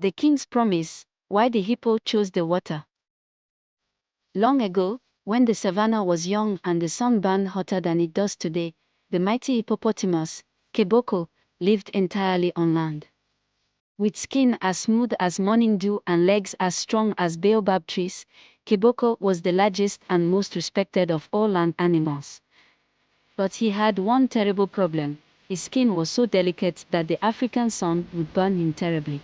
The king's promise, why the hippo chose the water. Long ago, when the savannah was young and the sun burned hotter than it does today, the mighty hippopotamus, Keboko, lived entirely on land. With skin as smooth as morning dew and legs as strong as baobab trees, Keboko was the largest and most respected of all land animals. But he had one terrible problem: his skin was so delicate that the African sun would burn him terribly.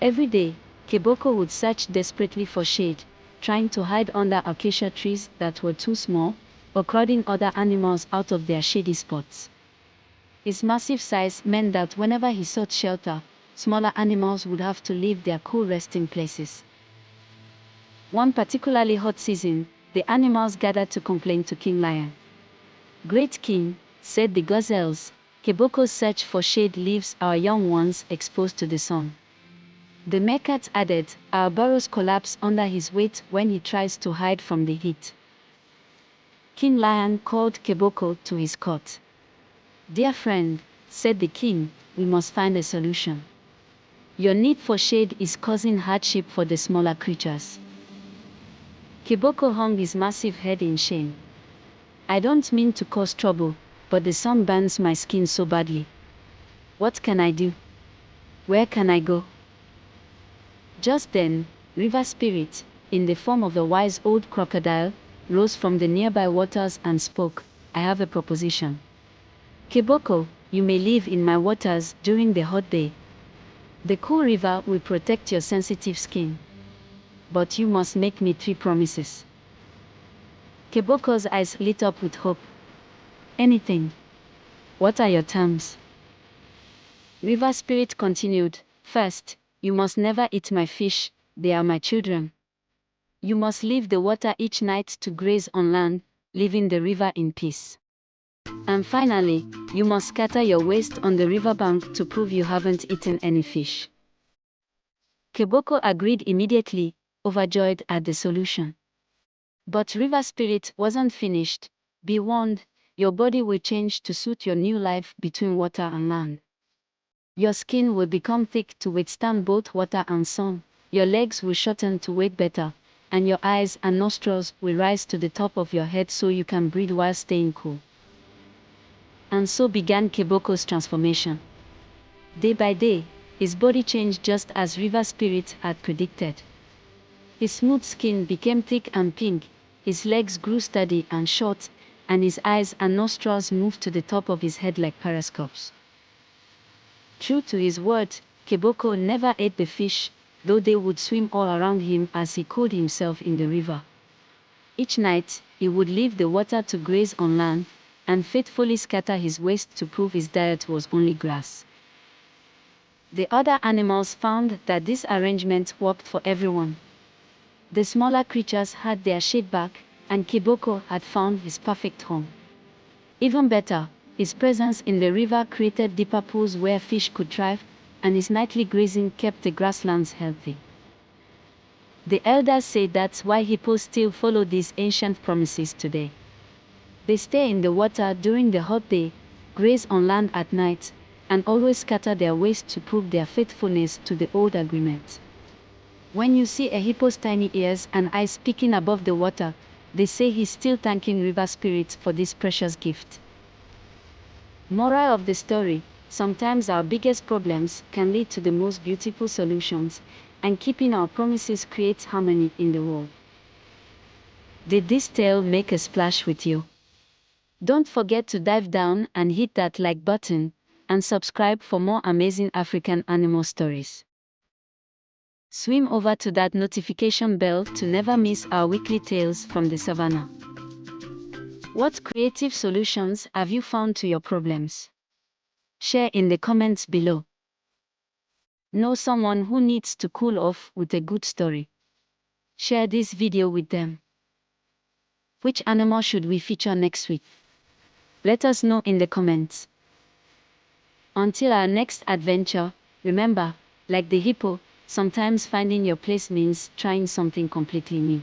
Every day, Keboko would search desperately for shade, trying to hide under acacia trees that were too small, or crowding other animals out of their shady spots. His massive size meant that whenever he sought shelter, smaller animals would have to leave their cool resting places. One particularly hot season, the animals gathered to complain to King Lion. "Great King," said the gazelles, "Keboko's search for shade leaves our young ones exposed to the sun." The meerkats added, "Our burrows collapse under his weight when he tries to hide from the heat." King Lion called Keboko to his court. "Dear friend," said the king, "we must find a solution. Your need for shade is causing hardship for the smaller creatures." Keboko hung his massive head in shame. "I don't mean to cause trouble, but the sun burns my skin so badly. What can I do? Where can I go?" Just then, River Spirit, in the form of a wise old crocodile, rose from the nearby waters and spoke. "I have a proposition. Keboko, you may live in my waters during the hot day. The cool river will protect your sensitive skin. But you must make me 3 promises." Keboko's eyes lit up with hope. "Anything. What are your terms?" River Spirit continued. "First, you must never eat my fish, they are my children. You must leave the water each night to graze on land, leaving the river in peace. And finally, you must scatter your waste on the riverbank to prove you haven't eaten any fish." Keboko agreed immediately, overjoyed at the solution. But River Spirit wasn't finished. "Be warned, your body will change to suit your new life between water and land. Your skin will become thick to withstand both water and sun, your legs will shorten to weight better, and your eyes and nostrils will rise to the top of your head so you can breathe while staying cool." And so began Keboko's transformation. Day by day, his body changed just as River Spirit had predicted. His smooth skin became thick and pink, his legs grew sturdy and short, and his eyes and nostrils moved to the top of his head like periscopes. True to his word, Keboko never ate the fish, though they would swim all around him as he cooled himself in the river. Each night, he would leave the water to graze on land, and faithfully scatter his waste to prove his diet was only grass. The other animals found that this arrangement worked for everyone. The smaller creatures had their shade back, and Keboko had found his perfect home. Even better, his presence in the river created deeper pools where fish could thrive, and his nightly grazing kept the grasslands healthy. The elders say that's why hippos still follow these ancient promises today. They stay in the water during the hot day, graze on land at night, and always scatter their waste to prove their faithfulness to the old agreement. When you see a hippo's tiny ears and eyes peeking above the water, they say he's still thanking River Spirit for this precious gift. Moral of the story: sometimes our biggest problems can lead to the most beautiful solutions, and keeping our promises creates harmony in the world. Did this tale make a splash with you? Don't forget to dive down and hit that like button, and subscribe for more amazing African animal stories. Swim over to that notification bell to never miss our weekly tales from the savannah. What creative solutions have you found to your problems? Share in the comments below. Know someone who needs to cool off with a good story? Share this video with them. Which animal should we feature next week? Let us know in the comments. Until our next adventure, remember, like the hippo, sometimes finding your place means trying something completely new.